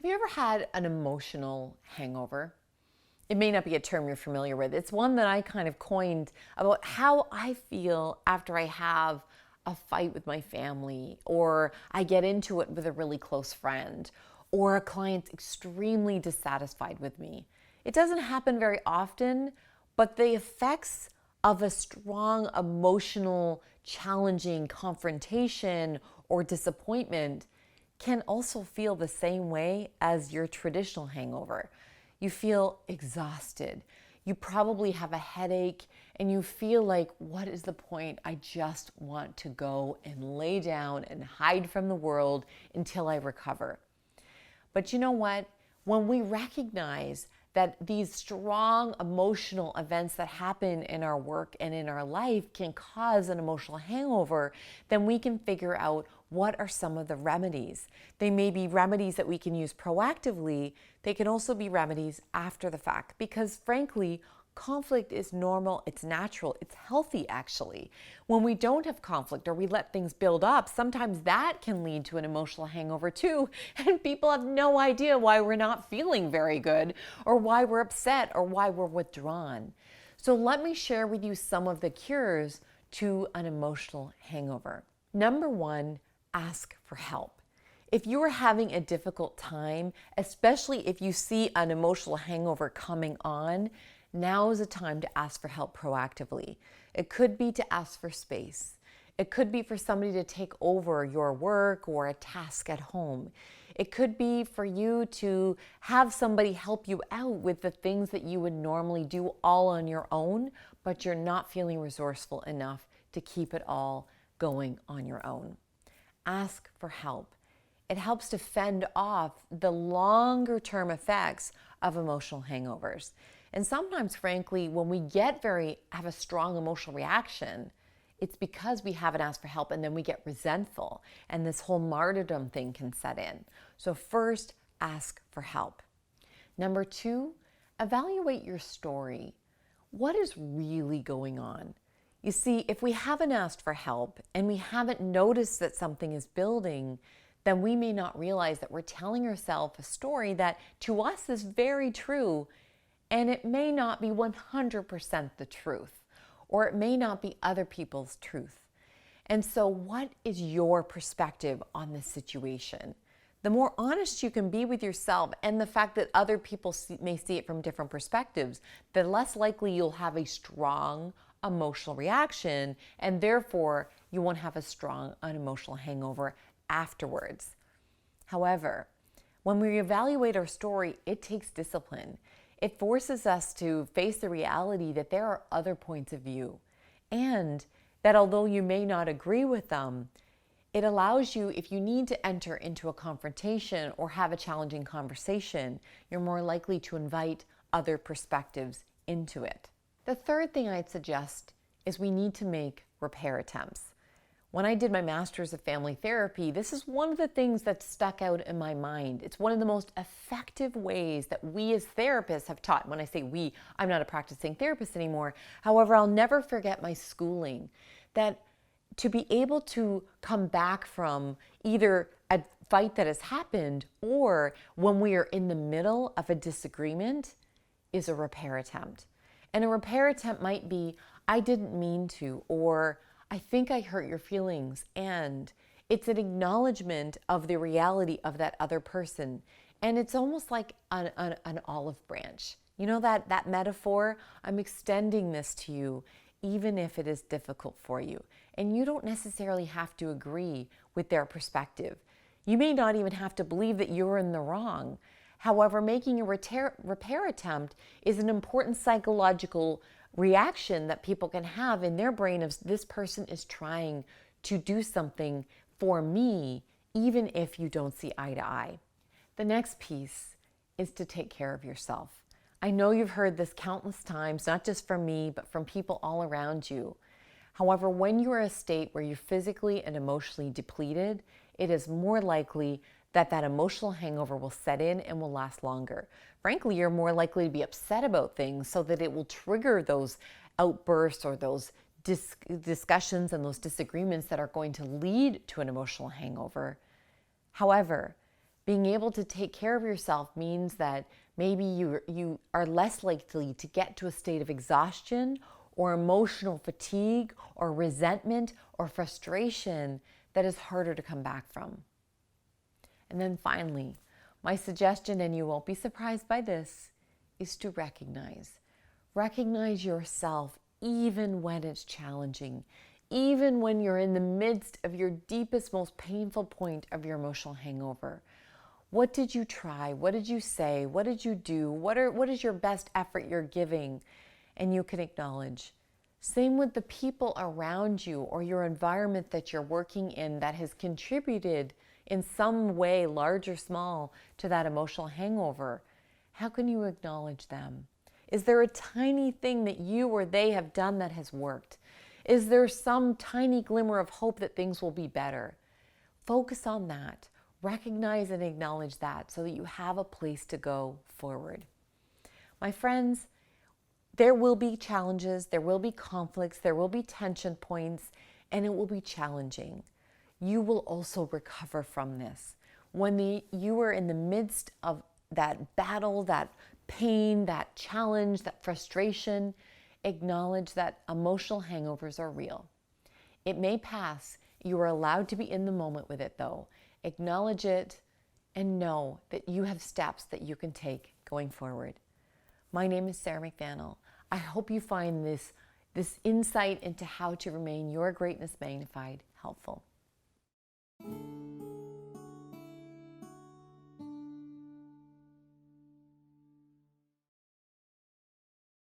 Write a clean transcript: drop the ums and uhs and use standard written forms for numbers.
Have you ever had an emotional hangover? It may not be a term you're familiar with. It's one that I kind of coined about how I feel after I have a fight with my family, or I get into it with a really close friend, or a client's extremely dissatisfied with me. It doesn't happen very often, but the effects of a strong emotional, challenging confrontation or disappointment can also feel the same way as your traditional hangover. You feel exhausted. You probably have a headache and you feel like, what is the point? I just want to go and lay down and hide from the world until I recover. But you know what? When we recognize that these strong emotional events that happen in our work and in our life can cause an emotional hangover, then we can figure out what are some of the remedies. They may be remedies that we can use proactively. They can also be remedies after the fact, because frankly, conflict is normal, it's natural, it's healthy actually. When we don't have conflict or we let things build up, sometimes that can lead to an emotional hangover too, and people have no idea why we're not feeling very good, or why we're upset, or why we're withdrawn. So let me share with you some of the cures to an emotional hangover. Number one, ask for help. If you are having a difficult time, especially if you see an emotional hangover coming on, now is a time to ask for help proactively. It could be to ask for space. It could be for somebody to take over your work or a task at home. It could be for you to have somebody help you out with the things that you would normally do all on your own, but you're not feeling resourceful enough to keep it all going on your own. Ask for help. It helps to fend off the longer term effects of emotional hangovers. And sometimes, frankly, when we have a strong emotional reaction, it's because we haven't asked for help, and then we get resentful, and this whole martyrdom thing can set in. So first, ask for help. Number two, evaluate your story. What is really going on? You see, if we haven't asked for help and we haven't noticed that something is building, then we may not realize that we're telling ourselves a story that to us is very true, and it may not be 100% the truth, or it may not be other people's truth. And so what is your perspective on this situation? The more honest you can be with yourself and the fact that other people may see it from different perspectives, the less likely you'll have a strong emotional reaction, and therefore you won't have a strong unemotional hangover afterwards. However, when we evaluate our story, it takes discipline. It forces us to face the reality that there are other points of view, and that although you may not agree with them, it allows you, if you need to enter into a confrontation or have a challenging conversation, you're more likely to invite other perspectives into it. The third thing I'd suggest is we need to make repair attempts. When I did my master's of family therapy, this is one of the things that stuck out in my mind. It's one of the most effective ways that we as therapists have taught. When I say we, I'm not a practicing therapist anymore. However, I'll never forget my schooling, that to be able to come back from either a fight that has happened or when we are in the middle of a disagreement is a repair attempt. And a repair attempt might be, I didn't mean to, or I think I hurt your feelings, and it's an acknowledgement of the reality of that other person. And it's almost like an olive branch. You know that metaphor? I'm extending this to you, even if it is difficult for you. And you don't necessarily have to agree with their perspective. You may not even have to believe that you're in the wrong. However, making a repair attempt is an important psychological reaction that people can have in their brain of, this person is trying to do something for me, even if you don't see eye to eye. The next piece is to take care of yourself. I know you've heard this countless times, not just from me, but from people all around you. However, when you're in a state where you're physically and emotionally depleted, it is more likely that emotional hangover will set in and will last longer. Frankly, you're more likely to be upset about things so that it will trigger those outbursts or those discussions and those disagreements that are going to lead to an emotional hangover. However, Being able to take care of yourself means that maybe you are less likely to get to a state of exhaustion or emotional fatigue or resentment or frustration that is harder to come back from. And then finally, my suggestion, and you won't be surprised by this, is to recognize. Recognize yourself even when it's challenging, even when you're in the midst of your deepest, most painful point of your emotional hangover. What did you try? What did you say? What did you do? What is your best effort you're giving? And you can acknowledge. Same with the people around you or your environment that you're working in that has contributed in some way, large or small, to that emotional hangover. How can you acknowledge them? Is there a tiny thing that you or they have done that has worked? Is there some tiny glimmer of hope that things will be better? Focus on that. Recognize and acknowledge that so that you have a place to go forward. My friends, there will be challenges, there will be conflicts, there will be tension points, and it will be challenging. You will also recover from this. When you are in the midst of that battle, that pain, that challenge, that frustration, acknowledge that emotional hangovers are real. It may pass. You are allowed to be in the moment with it though. Acknowledge it and know that you have steps that you can take going forward. My name is Sarah McVanel. I hope you find this insight into how to remain your greatness magnified helpful.